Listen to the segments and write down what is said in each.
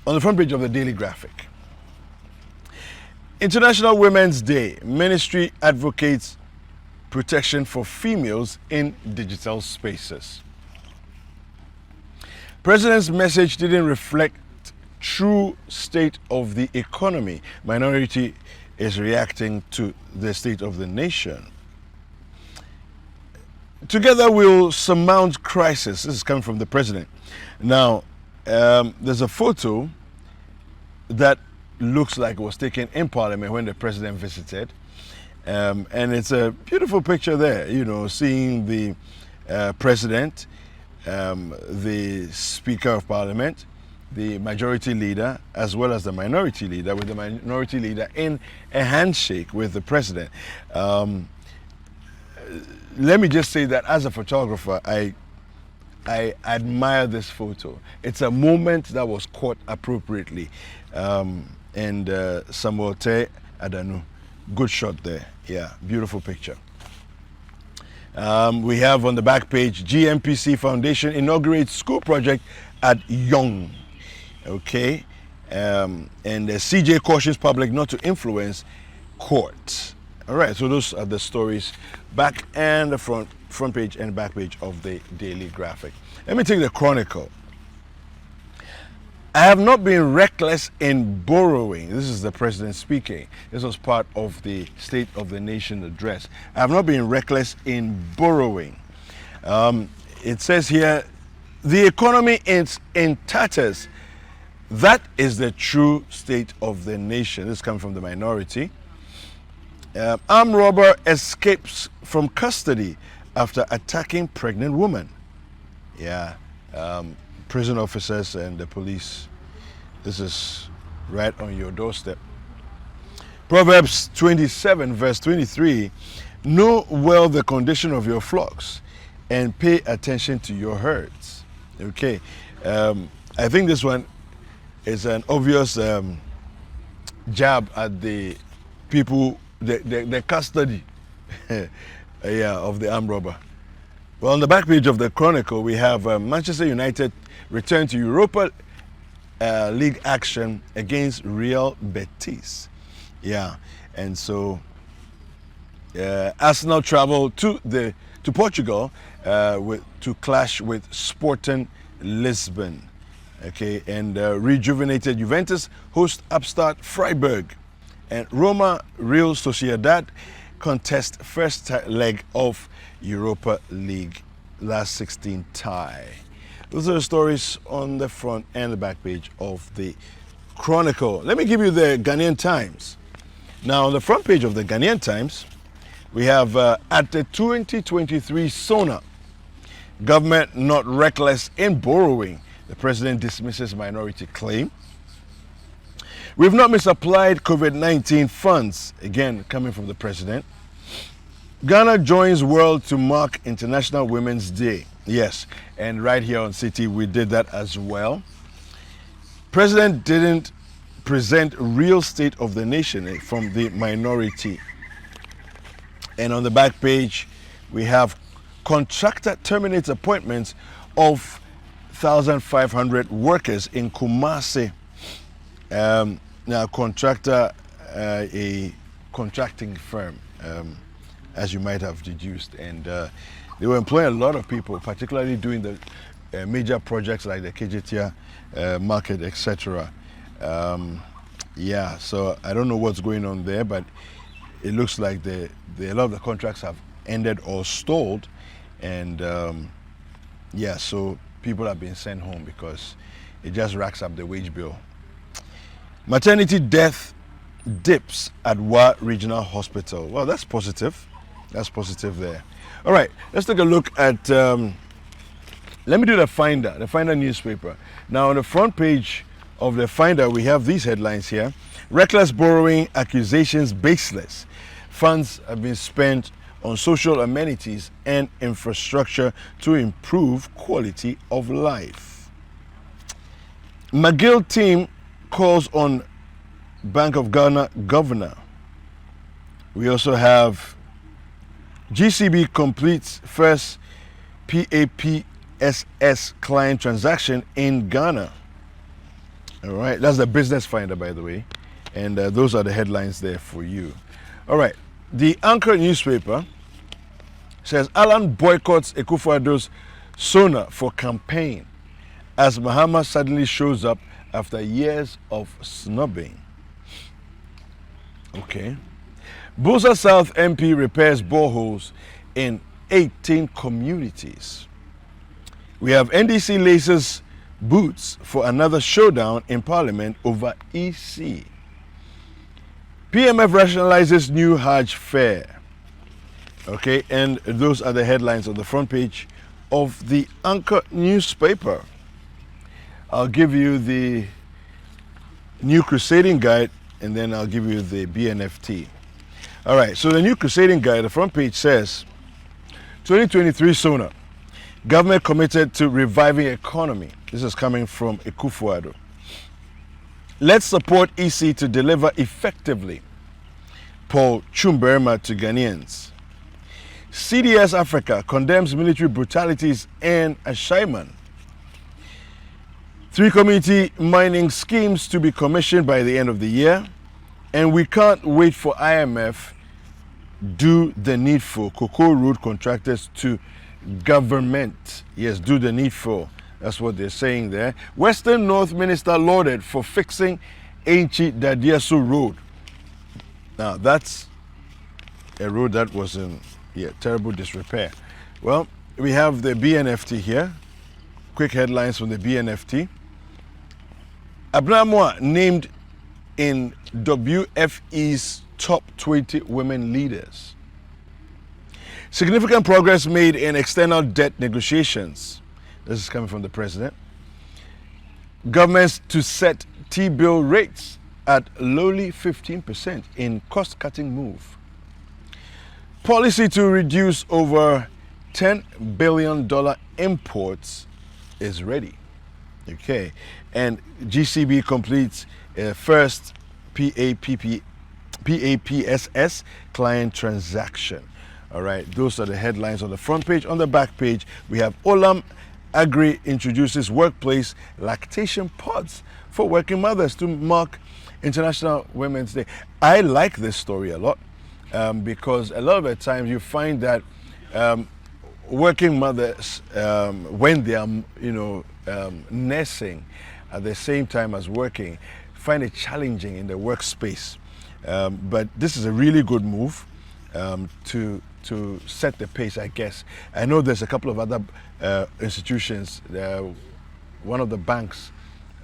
On the front page of the Daily Graphic. International Women's Day. Ministry advocates protection for females in digital spaces. President's message didn't reflect true state of the economy. Minority is reacting to the state of the nation. Together we'll surmount crisis. This is coming from the president. Now, there's a photo that looks like it was taken in Parliament when the president visited. And it's a beautiful picture there, you know, seeing the president, the Speaker of Parliament, the majority leader, as well as the minority leader, with the minority leader in a handshake with the president. Let me just say that as a photographer, I admire this photo. It's a moment that was caught appropriately. And Samuel Te Adanu, good shot there. Yeah, beautiful picture. We have on the back page, GMPC Foundation inaugurates school project at Young. Okay. And CJ cautions public not to influence courts. All right, so those are the stories back and the front page and back page of the Daily Graphic. Let me take the Chronicle. I have not been reckless in borrowing. This is the president speaking. This was part of the State of the Nation address. I have not been reckless in borrowing. It says here, the economy is in tatters. That is the true state of the nation. This comes from the minority. Armed robber escapes from custody after attacking pregnant woman. Yeah. Prison officers and the police. This is right on your doorstep. Proverbs 27 verse 23. Know well the condition of your flocks and pay attention to your herds. Okay. I think this one is an obvious jab at the people, the custody yeah, of the armed robber. Well, on the back page of the Chronicle, we have Manchester United return to Europa League action against Real Betis. Yeah, and so Arsenal travel to Portugal to clash with Sporting Lisbon. Okay, and rejuvenated Juventus host upstart Freiburg, and Roma Real Sociedad contest first leg of Europa League last 16 tie. Those are the stories on the front and the back page of the Chronicle. Let me give you the Ghanaian Times. Now, on the front page of the Ghanaian Times, we have at the 2023 SONA, government not reckless in borrowing. The president dismisses minority claim. We've not misapplied COVID-19 funds, again coming from the president. Ghana joins world to mark International Women's Day. Yes, and right here on Citi we did that as well. President didn't present real state of the nation from the minority. And on the back page we have contractor terminates appointments of 1,500 workers in Kumasi. Now, contractor, a contracting firm, as you might have deduced, and they were employing a lot of people, particularly doing the major projects like the KJTIA market, etc. Yeah, so I don't know what's going on there, but it looks like a lot of the contracts have ended or stalled, and yeah, so people have been sent home because it just racks up the wage bill. Maternity death dips at Wa Regional Hospital. Well, that's positive. That's positive there. All right, let's take a look at, let me do the Finder newspaper. Now, on the front page of the Finder, we have these headlines here. Reckless borrowing, accusations baseless. Funds have been spent on social amenities and infrastructure to improve quality of life. McGill team calls on Bank of Ghana governor. We also have GCB completes first PAPSS client transaction in Ghana. All right, that's the Business Finder, by the way. And those are the headlines there for you. All right, the Anchor newspaper says Alan boycotts Akufo-Addo's Sona for campaign as Mahama suddenly shows up after years of snubbing. Okay. Busa South MP repairs boreholes in 18 communities. We have NDC laces boots for another showdown in Parliament over EC. PMF rationalizes new Hajj fare. Okay, and those are the headlines on the front page of the Anchor newspaper. I'll give you the New Crusading Guide and then I'll give you the BNFT. All right, so the New Crusading Guide, the front page says 2023 Sona, government committed to reviving economy. This is coming from Akufo-Addo. Let's support EC to deliver effectively. Paul Chumberma to Ghanaians. CDS Africa condemns military brutalities in Ashaiman. 3 community mining schemes to be commissioned by the end of the year. And we can't wait for IMF do the needful. Cocoa road contractors to government. Yes, do the needful. That's what they're saying there. Western North Minister lauded for fixing Ainchi Dadiaso Road. Now, that's a road that was in terrible disrepair. Well, we have the BNFT here. Quick headlines from the BNFT. Abnamwa named in WFE's top 20 women leaders. Significant progress made in external debt negotiations. This is coming from the president. Governments to set T-bill rates at lowly 15% in cost-cutting move. Policy to reduce over $10 billion imports is ready. Okay, and GCB completes first PAPSS client transaction. All right, those are the headlines on the front page. On the back page, we have Olam Agri introduces workplace lactation pods for working mothers to mark International Women's Day. I like this story a lot because a lot of the times you find that working mothers, when they are, nursing at the same time as working, find it challenging in the workspace. But this is a really good move to set the pace, I guess. I know there's a couple of other institutions. One of the banks,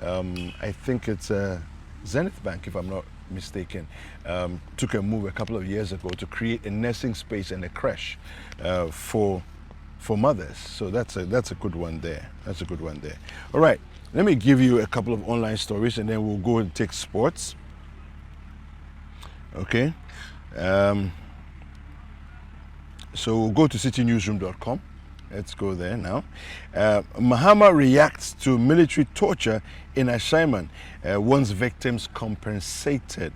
I think it's Zenith Bank, if I'm not mistaken, took a move a couple of years ago to create a nursing space and a creche for mothers. So that's a good one there. That's a good one there. All right, let me give you a couple of online stories and then we'll go and take sports. Okay. So we'll go to citynewsroom.com. Let's go there now. Mahama reacts to military torture in Ashaiman. Wants victims compensated.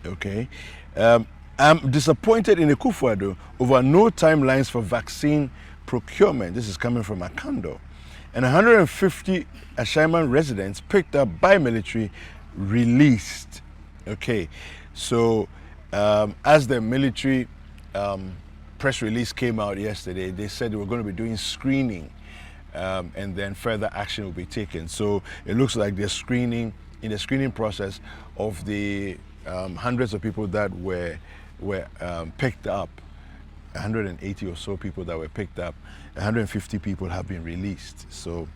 Okay. I'm disappointed in Akufo-Addo over no timelines for vaccine procurement. This is coming from Akando. And 150 Ashaiman residents picked up by military released. Okay. So as the military press release came out yesterday, they said they were going to be doing screening and then further action will be taken. So it looks like they're screening, in the screening process of the hundreds of people that were picked up, 180 or so people that were picked up, 150 people have been released. So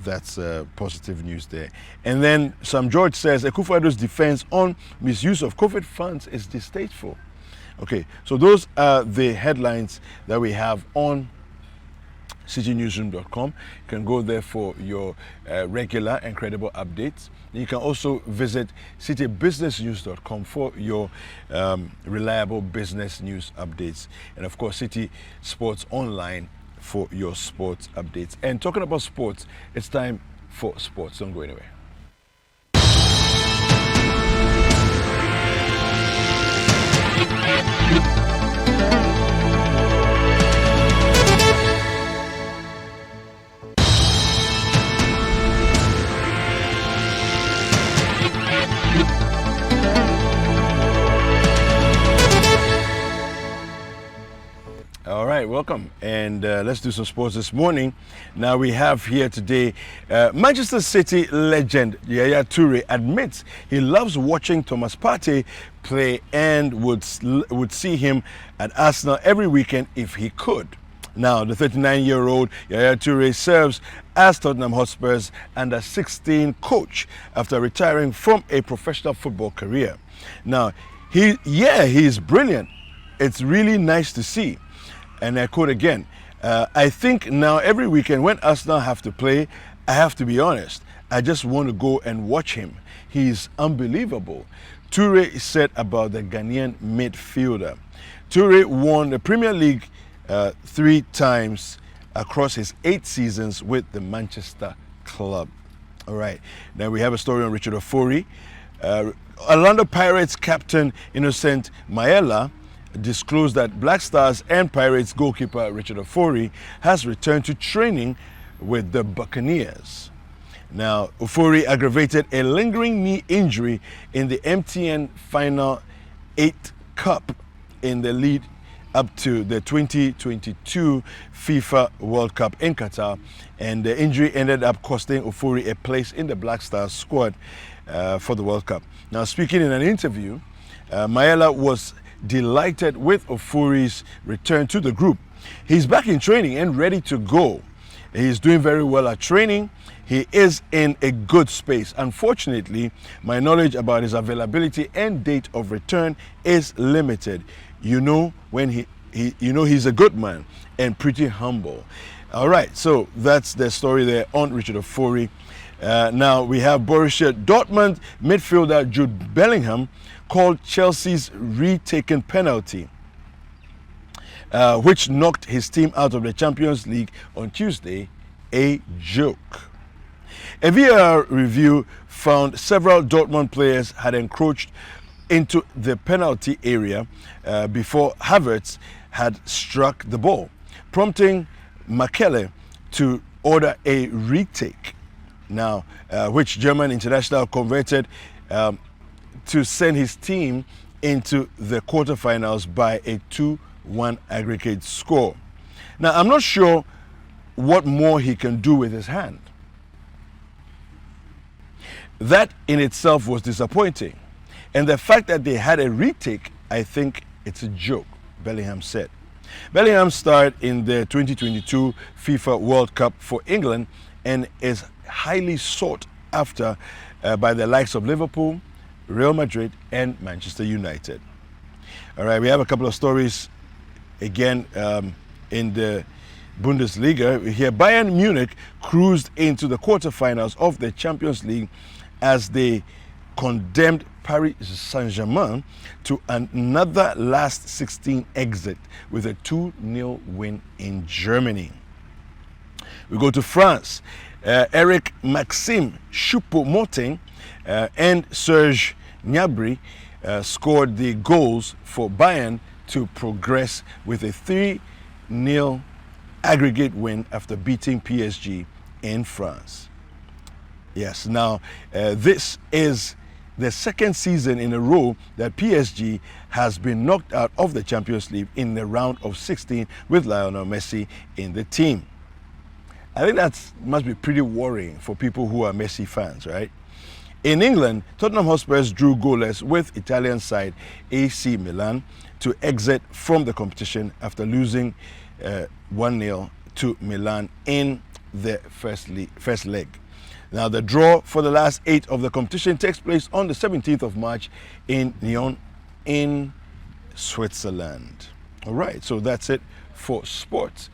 that's positive news there. And then Sam George says Akufo-Addo's defense on misuse of COVID funds is distasteful. Okay, so those are the headlines that we have on citynewsroom.com. You can go there for your regular and credible updates. You can also visit citybusinessnews.com for your reliable business news updates. And of course, City Sports Online for your sports updates. And talking about sports, it's time for sports. Don't go anywhere. right, welcome. And let's do some sports this morning. Now we have here today Manchester City legend Yaya Toure admits he loves watching Thomas Partey play and would see him at Arsenal every weekend if he could. Now, the 39-year-old Yaya Toure serves as Tottenham Hotspur's under-16 coach after retiring from a professional football career. Now, he's brilliant. It's really nice to see. And I quote again, I think now every weekend when Arsenal have to play, I have to be honest, I just want to go and watch him. He's unbelievable. Toure said about the Ghanaian midfielder. Toure won the Premier League 3 times across his 8 seasons with the Manchester club. All right, now we have a story on Richard Ofori. Orlando Pirates captain Innocent Maela disclosed that Black Stars and Pirates goalkeeper Richard Ofori has returned to training with the Buccaneers. Now, Ofori aggravated a lingering knee injury in the MTN Final 8 Cup in the lead up to the 2022 FIFA World Cup in Qatar, and the injury ended up costing Ofori a place in the Black Stars squad for the World Cup. Now, speaking in an interview, Maela was delighted with Ofori's return to the group. He's back in training and ready to go. He's doing very well at training. He is in a good space. Unfortunately, my knowledge about his availability and date of return is limited. You know, when he's a good man and pretty humble. All right, so that's the story there on Richard Ofori. Now we have Borussia Dortmund midfielder Jude Bellingham called Chelsea's retaken penalty, which knocked his team out of the Champions League on Tuesday, a joke. A VAR review found several Dortmund players had encroached into the penalty area before Havertz had struck the ball, prompting Makele to order a retake. Now, which German international converted to send his team into the quarterfinals by a 2-1 aggregate score. Now, I'm not sure what more he can do with his hand. That in itself was disappointing. And the fact that they had a retake, I think it's a joke, Bellingham said. Bellingham starred in the 2022 FIFA World Cup for England and is highly sought after by the likes of Liverpool, Real Madrid, and Manchester United. All right, we have a couple of stories again in the Bundesliga. Here, Bayern Munich cruised into the quarterfinals of the Champions League as they condemned Paris Saint-Germain to another last 16 exit with a 2-0 win in Germany. We go to France. Eric Maxime Choupo-Moting and Serge Gnabry scored the goals for Bayern to progress with a 3-0 aggregate win after beating PSG in France. Yes, now this is the second season in a row that PSG has been knocked out of the Champions League in the round of 16 with Lionel Messi in the team. I think that must be pretty worrying for people who are Messi fans, right? In England, Tottenham Hotspurs drew goalless with Italian side AC Milan to exit from the competition after losing 1-0 to Milan in the first leg. Now, the draw for the last 8 of the competition takes place on the 17th of March in Lyon in Switzerland. All right, so that's it for sports.